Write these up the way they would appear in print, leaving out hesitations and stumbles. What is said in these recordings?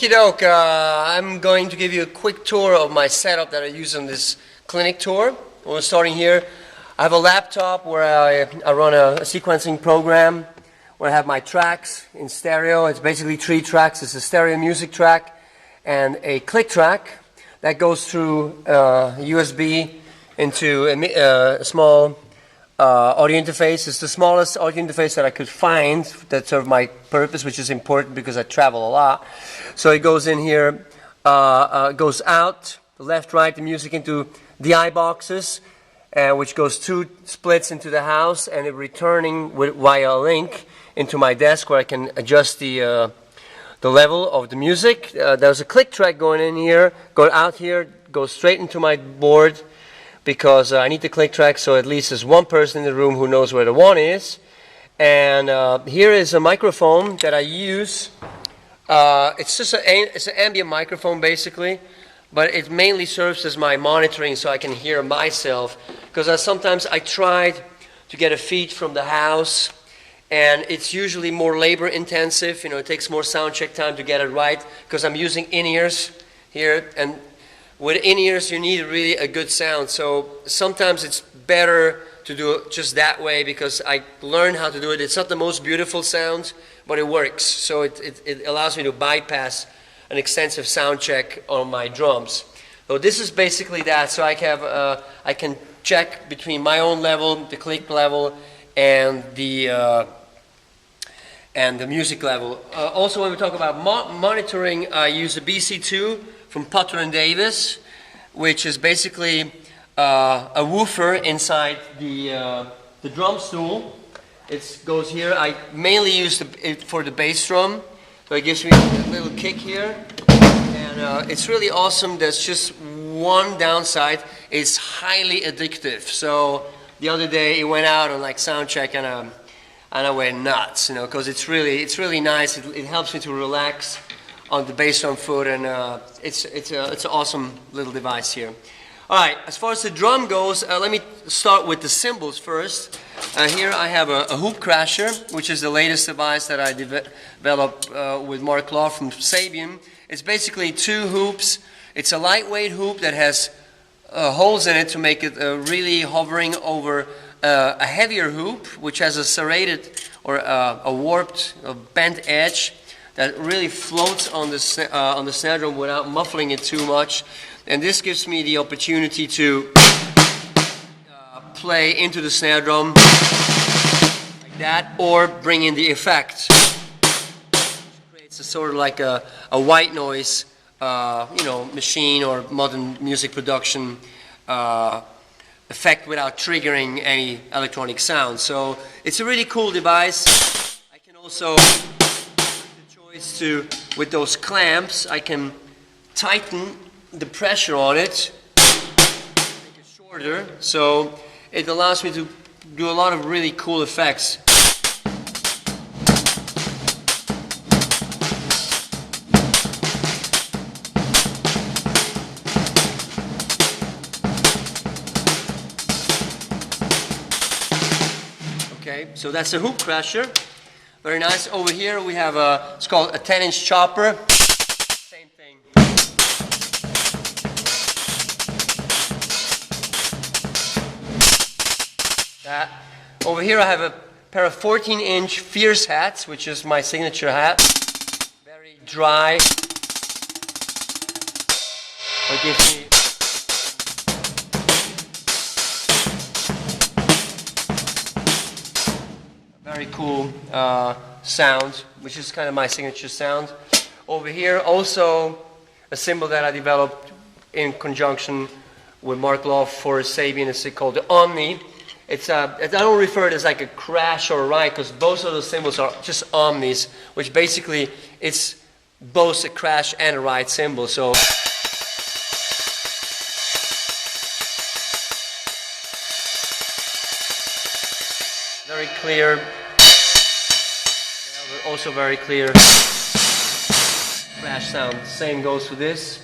Okie doke, I'm going to give you a quick tour of my setup that I use on this clinic tour. We're starting here. I have a laptop where I run a sequencing program where I have my tracks in stereo. It's basically 3 tracks. It's a stereo music track and a click track that goes through USB into a small audio interface. It's the smallest audio interface that I could find that served my purpose, which is important because I travel a lot. So it goes in here, goes out, left, right, the music into DI boxes, which goes 2 splits into the house, and it returning via a link into my desk where I can adjust the level of the music. There's a click track going in here, go out here, goes straight into my board, because I need the click track so at least there's one person in the room who knows where the one is. And here is a microphone that I use. It's just it's an ambient microphone basically, but it mainly serves as my monitoring so I can hear myself, because sometimes I tried to get a feed from the house and it's usually more labor intensive. It takes more sound check time to get it right because I'm using in-ears here, and with in-ears, you need really a good sound. So sometimes it's better to do it just that way because I learned how to do it. It's not the most beautiful sound, but it works. So it allows me to bypass an extensive sound check on my drums. So this is basically that. So I can check between my own level, the click level, and the music level. Also, when we talk about monitoring, I use a BC2 from Potter and Davis, which is basically a woofer inside the drum stool. It goes here. I mainly use it for the bass drum, so it gives me a little kick here, and it's really awesome. There's just one downside: it's highly addictive. So the other day it went out on like sound check, and I went nuts, because it's really nice. It helps me to relax on the bass drum foot, and it's an awesome little device here. All right, as far as the drum goes, let me start with the cymbals first. Here I have a hoop crasher, which is the latest device that I developed with Mark Law from Sabian. It's basically 2 hoops. It's a lightweight hoop that has holes in it to make it really hovering over a heavier hoop, which has a serrated or a warped, bent edge that really floats on the snare drum without muffling it too much. And this gives me the opportunity to play into the snare drum like that, or bring in the effect. It creates a sort of like a white noise, machine or modern music production effect without triggering any electronic sound. So it's a really cool device. I can also with those clamps, I can tighten the pressure on it, make it shorter, so it allows me to do a lot of really cool effects. Okay, so that's a hoop crasher. Very nice. Over here we have it's called a 10-inch chopper. Same thing. That. Over here I have a pair of 14-inch Fierce hats, which is my signature hat. Very dry. It gives me very cool sound, which is kind of my signature sound. Over here, also a cymbal that I developed in conjunction with Mark Law for Sabian. It's called the Omni. I don't refer to it as like a crash or a ride, because both of those cymbals are just omnis, which basically it's both a crash and a ride cymbal. So very clear. Also very clear crash sound. Same goes for this.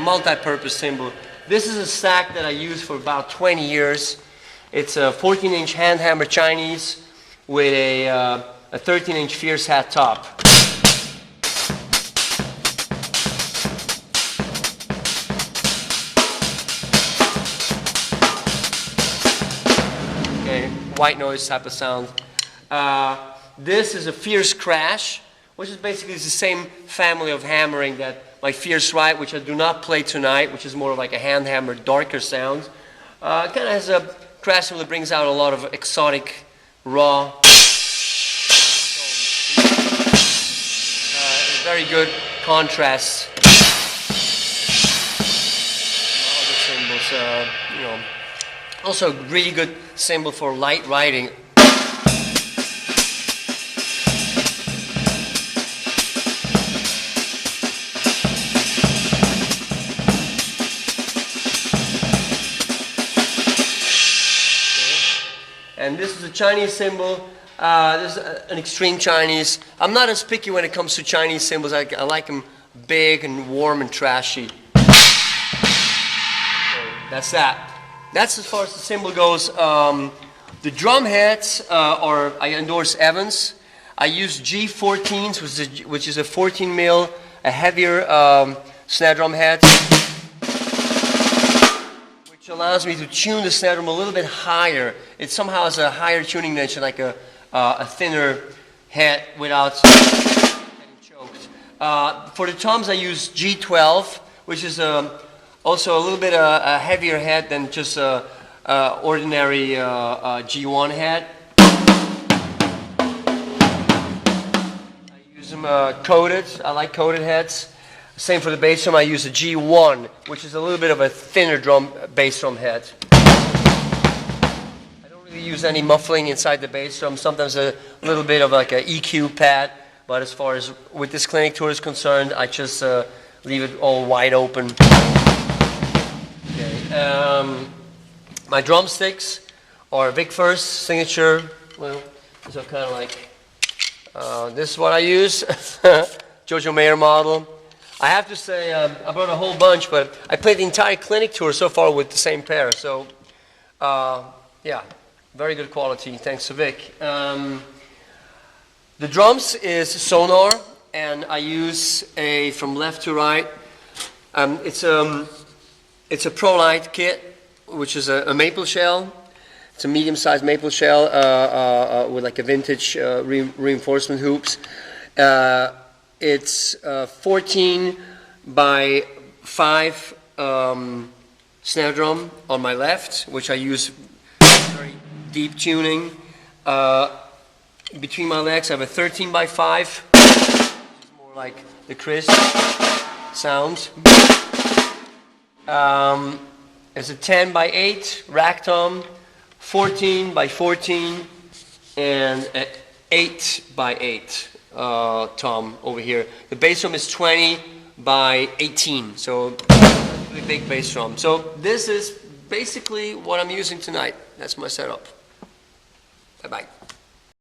multi-purpose cymbal. This is a stack that I used for about 20 years. It's a 14-inch hand hammer Chinese with a 13-inch fierce hat top. Okay, white noise type of sound. This is a fierce crash, which is basically the same family of hammering that my fierce right, which I do not play tonight, which is more like a hand hammer, darker sound. Kind of has a crash that brings out a lot of exotic, raw tones. Very good contrast. Other cymbals, you know, also a really good cymbal for light riding. And this is a Chinese cymbal. This is an extreme Chinese. I'm not as picky when it comes to Chinese cymbals. I like them big and warm and trashy. So that's that. That's as far as the cymbal goes. The drum heads I endorse Evans. I use G14s, which is a 14 mil, a heavier snare drum head, which allows me to tune the snare drum a little bit higher. It somehow has a higher tuning niche, like a thinner head without getting choked. For the toms, I use G12, which is also a little bit a heavier head than just a ordinary G1 head. I use them coated. I like coated heads. Same for the bass drum. I use a G1, which is a little bit of a thinner bass drum head. I don't really use any muffling inside the bass drum. Sometimes a little bit of like an EQ pad, but as far as with this clinic tour is concerned, I just leave it all wide open. Okay. My drumsticks are Vic First signature. Well, these are kind of like this is what I use. Jojo Mayer model. I have to say, I brought a whole bunch, but I played the entire clinic tour so far with the same pair. So, yeah, very good quality, thanks to Vic. The drums is Sonar, and I use a from left to right. It's a ProLite kit, which is a maple shell. It's a medium-sized maple shell with like a vintage reinforcement hoops. It's 14 by 5 snare drum on my left, which I use very deep tuning. Between my legs, I have a 13 by 5, which is more like the crisp sounds. It's a 10 by 8 rack tom, 14 by 14, and an 8 by 8. Tom over here. The bass drum is 20 by 18, so really big bass drum. So this is basically what I'm using tonight. That's my setup. Bye-bye.